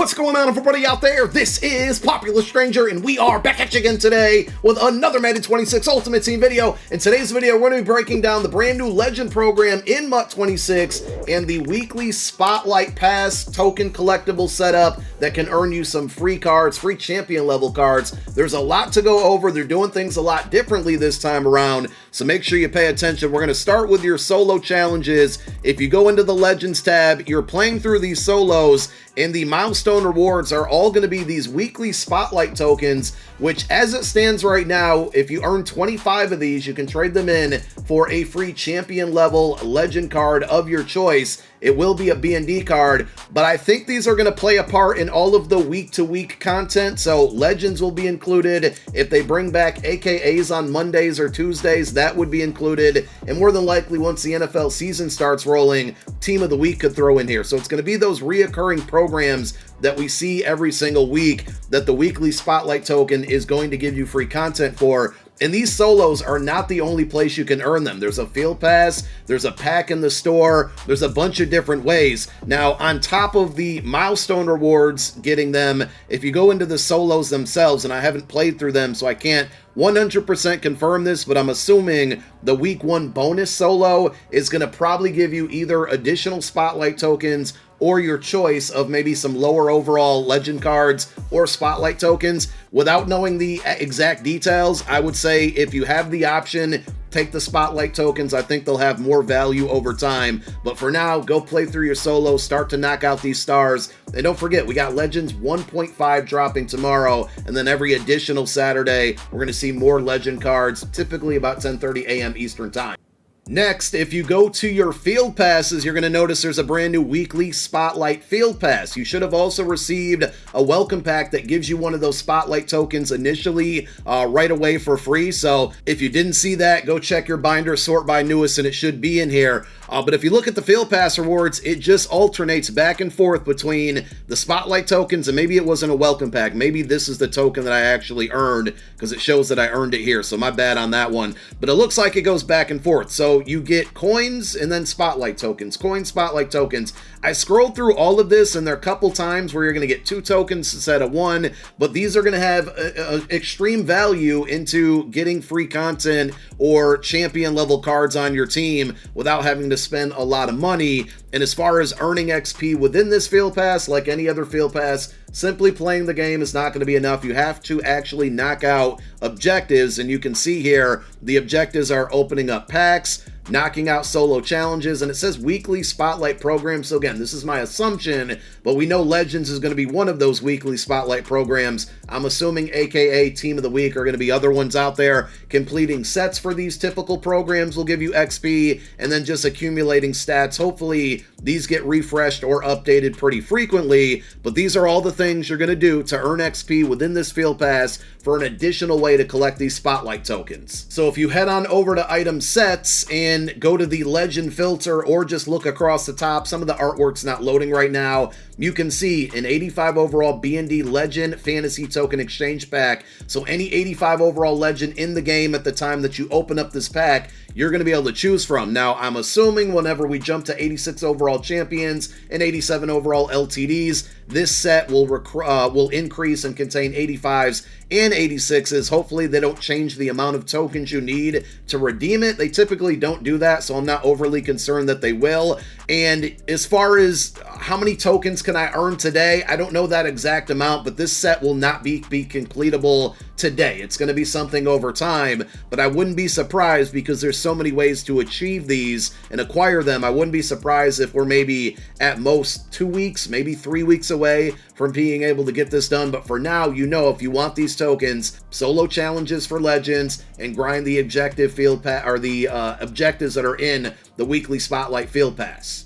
What's going on, everybody out there? This is Popular Stranger, and we are back at you again today with another Madden 26 Ultimate Team video. In today's video, we're going to be breaking down the brand new Legend program in MUT 26 and the weekly Spotlight Pass token collectible setup that can earn you some free cards, free champion level cards. There's a lot to go over. They're doing things a lot differently this time around, so make sure you pay attention. We're going to start with your solo challenges. If you go into the Legends tab, you're playing through these solos, and the milestone rewards are all going to be these weekly Spotlight tokens, which as it stands right now, if you earn 25 of these, you can trade them in for a free champion level legend card of your choice. It will be a B&D card, but I think these are going to play a part in all of the week-to-week content, so Legends will be included. If they bring back AKAs on Mondays or Tuesdays, that would be included, and more than likely, once the NFL season starts rolling, Team of the Week could throw in here. So it's going to be those reoccurring programs that we see every single week that the weekly Spotlight token is going to give you free content for. And these solos are not the only place you can earn them. There's a field pass, there's a pack in the store, there's a bunch of different ways. Now, on top of the milestone rewards, getting them, if you go into the solos themselves, and I haven't played through them, so I can't 100% confirm this, but I'm assuming the week 1 bonus solo is going to probably give you either additional Spotlight tokens or your choice of maybe some lower overall legend cards or Spotlight tokens. Without knowing the exact details, I would say if you have the option, take the Spotlight tokens. I think they'll have more value over time. But for now, go play through your solo, start to knock out these stars. And don't forget, we got Legends 1.5 dropping tomorrow, and then every additional Saturday, we're going to see more legend cards, typically about 10:30 a.m. Eastern Time. Next, if you go to your field passes, you're going to notice there's a brand new weekly Spotlight field pass. You should have also received a welcome pack that gives you one of those Spotlight tokens initially right away for free. So if you didn't see that, go check your binder, sort by newest, and it should be in here. But if you look at the field pass rewards, it just alternates back and forth between the Spotlight tokens, and maybe it wasn't a welcome pack. Maybe this is the token that I actually earned, because it shows that I earned it here. So my bad on that one. But it looks like it goes back and forth. So you get coins and then Spotlight tokens, coins, Spotlight tokens. I scrolled through all of this, and there are a couple times where you're going to get 2 tokens instead of 1, but these are going to have extreme value into getting free content or champion level cards on your team without having to spend a lot of money. And as far as earning XP within this field pass, like any other field pass, simply playing the game is not going to be enough. You have to actually knock out objectives, and you can see here the objectives are opening up packs, knocking out solo challenges, and it says weekly Spotlight programs. So again, this is my assumption, but we know Legends is going to be one of those weekly Spotlight programs. I'm assuming AKA Team of the Week are going to be other ones out there. Completing sets for these typical programs will give you XP, and then just accumulating stats. Hopefully these get refreshed or updated pretty frequently, but these are all the things you're going to do to earn XP within this field pass for an additional way to collect these Spotlight tokens. So if you head on over to item sets and go to the legend filter, or just look across the top, some of the artwork's not loading right now, you can see an 85 overall B&D Legend Fantasy Token Exchange Pack. So any 85 overall Legend in the game at the time that you open up this pack, you're going to be able to choose from. Now, I'm assuming whenever we jump to 86 overall champions and 87 overall LTDs, this set will increase and contain 85s and 86s. Hopefully they don't change the amount of tokens you need to redeem it. They typically don't do that, so I'm not overly concerned that they will. And as far as how many tokens can I earn today, I don't know that exact amount, but this set will not be completable today. It's going to be something over time, but I wouldn't be surprised, because there's so many ways to achieve these and acquire them. I wouldn't be surprised if we're maybe at most 2 weeks, maybe 3 weeks away from being able to get this done. But for now, you know, if you want these tokens, solo challenges for Legends, and grind the objective field pass, or the objectives that are in the weekly Spotlight field pass.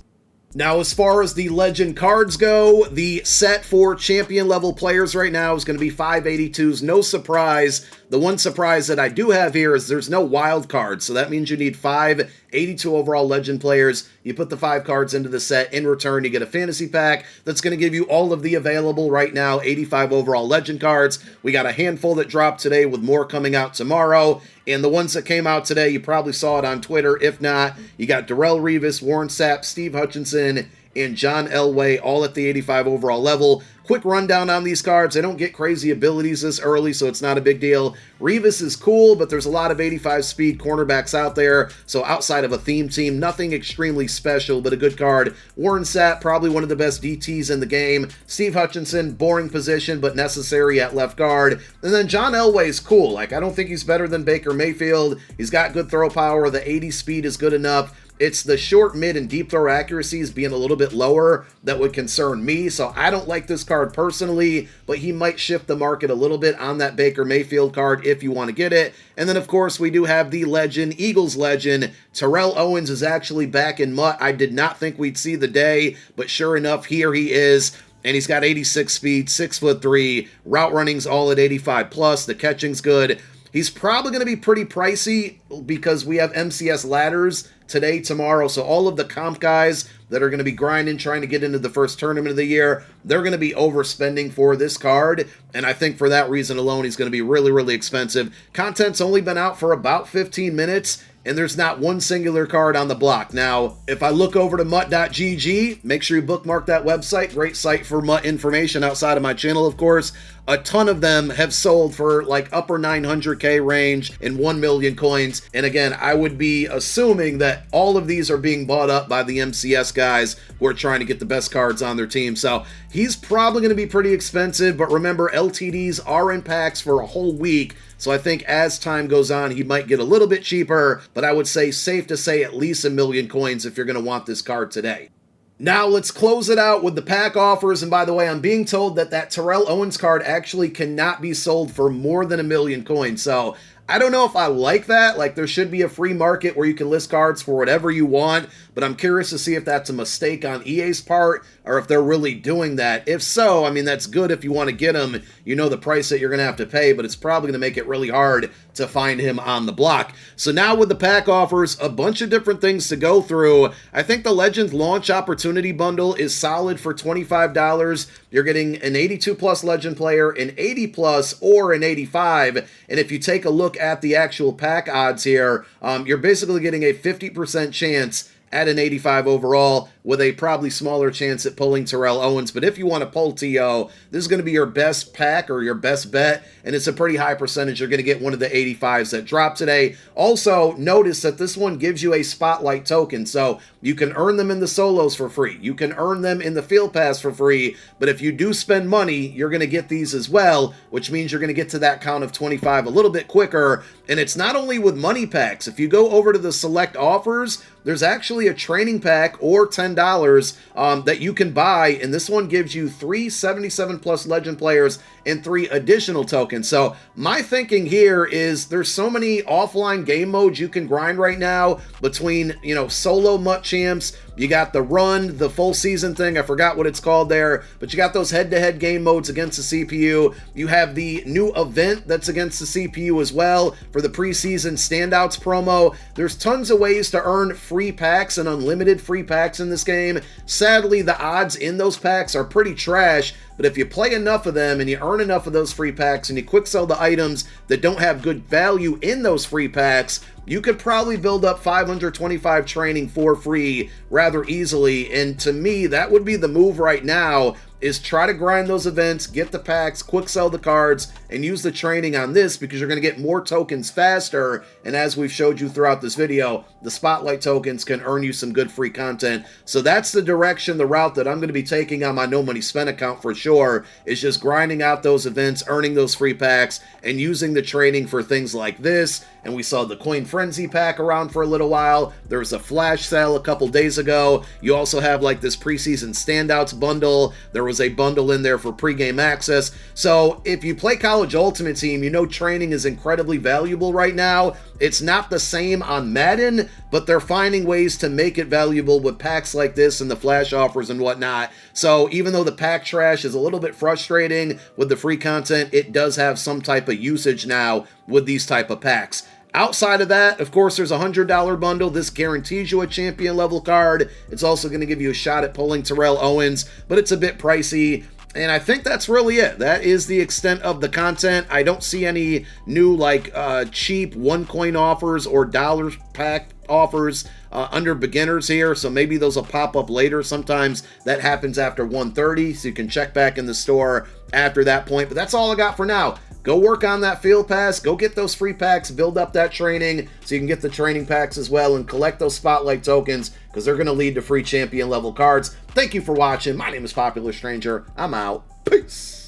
Now, as far as the Legend cards go, the set for champion level players right now is going to be 582s. No surprise. The one surprise that I do have here is there's no wild cards, so that means you need 582 overall Legend players. You put the 5 cards into the set. In return, you get a fantasy pack that's going to give you all of the available right now 85 overall Legend cards. We got a handful that dropped today, with more coming out tomorrow. And the ones that came out today, you probably saw it on Twitter. If not, you got Darrell Revis, Warren Sapp, Steve Hutchinson, and John Elway, all at the 85 overall level. Quick rundown on these cards. They don't get crazy abilities this early, so it's not a big deal. Revis is cool, but there's a lot of 85 speed cornerbacks out there, so outside of a theme team, nothing extremely special, but a good card. Warren Sapp, probably one of the best DTs in the game. Steve Hutchinson, boring position, but necessary at left guard. And then John Elway's cool. Like, I don't think he's better than Baker Mayfield. He's got good throw power. The 80 speed is good enough. It's the short, mid, and deep throw accuracies being a little bit lower that would concern me, so I don't like this card personally, but he might shift the market a little bit on that Baker Mayfield card if you want to get it. And then, of course, we do have the legend, Eagles legend. Terrell Owens is actually back in MUT. I did not think we'd see the day, but sure enough, here he is. And he's got 86 speed, 6'3", route running's all at 85 plus, the catching's good. He's probably going to be pretty pricey because we have MCS ladders today, tomorrow. So all of the comp guys that are going to be grinding, trying to get into the first tournament of the year, they're going to be overspending for this card. And I think for that reason alone, he's going to be really, really expensive. Content's only been out for about 15 minutes. And there's not one singular card on the block. Now, if I look over to MUT.gg, make sure you bookmark that website. Great site for MUT information outside of my channel, of course. A ton of them have sold for like upper 900K range and 1 million coins. And again, I would be assuming that all of these are being bought up by the MCS guys who are trying to get the best cards on their team. So he's probably going to be pretty expensive, but remember, LTDs are in packs for a whole week. So I think as time goes on, he might get a little bit cheaper, but I would say safe to say at least 1 million coins if you're going to want this card today. Now let's close it out with the pack offers. And by the way, I'm being told that that Terrell Owens card actually cannot be sold for more than 1 million coins. So I don't know if I like that. Like, there should be a free market where you can list cards for whatever you want, but I'm curious to see if that's a mistake on EA's part or if they're really doing that. If so, I mean, that's good if you want to get him. You know the price that you're going to have to pay, but it's probably going to make it really hard to find him on the block. So now with the pack offers, a bunch of different things to go through. I think the Legends Launch Opportunity Bundle is solid for $25. You're getting an 82 plus Legend player, an 80 plus, or an 85. And if you take a look at the actual pack odds here, you're basically getting a 50% chance at an 85 overall, with a probably smaller chance at pulling Terrell Owens. But if you want to pull TO, this is going to be your best pack or your best bet, and it's a pretty high percentage. You're going to get one of the 85s that dropped today. Also, notice that this one gives you a Spotlight token, so you can earn them in the solos for free. You can earn them in the Field Pass for free, but if you do spend money, you're going to get these as well, which means you're going to get to that count of 25 a little bit quicker. And it's not only with money packs. If you go over to the select offers, there's actually a training pack or $10 that you can buy, and this one gives you 3 77 plus Legend players and 3 additional tokens. So my thinking here is there's so many offline game modes you can grind right now between, you know, solo MUT champs. You got the run, the full season thing, I forgot what it's called there, but you got those head-to-head game modes against the CPU. You have the new event that's against the CPU as well for the preseason standouts promo. There's tons of ways to earn free packs and unlimited free packs in this game. Sadly, the odds in those packs are pretty trash, but if you play enough of them and you earn enough of those free packs and you quick sell the items that don't have good value in those free packs, you could probably build up 525 training for free rather easily. And to me, that would be the move right now, is try to grind those events, get the packs, quick sell the cards, and use the training on this because you're going to get more tokens faster. And as we've showed you throughout this video, the Spotlight tokens can earn you some good free content. So that's the direction, the route that I'm going to be taking on my No Money Spent account for sure, is just grinding out those events, earning those free packs, and using the training for things like this. And we saw the Coin Frenzy pack around for a little while. There was a flash sale a couple days ago. You also have like this preseason standouts bundle. There was a bundle in there for pregame access. So if you play College Ultimate Team, you know training is incredibly valuable right now. It's not the same on Madden, but they're finding ways to make it valuable with packs like this and the flash offers and whatnot. So even though the pack trash is a little bit frustrating with the free content, it does have some type of usage now with these type of packs. Outside of that, of course, there's a $100 bundle. This guarantees you a champion level card. It's also going to give you a shot at pulling Terrell Owens, but it's a bit pricey. And I think that's really it. That is the extent of the content. I don't see any new, like, cheap one-coin offers or dollar pack offers under beginners here, so maybe those will pop up later. Sometimes that happens after 1:30, so you can check back in the store after that point. But that's all I got for now. Go work on that field pass. Go get those free packs. Build up that training so you can get the training packs as well and collect those spotlight tokens because they're going to lead to free champion level cards. Thank you for watching. My name is Popular Stranger. I'm out. Peace.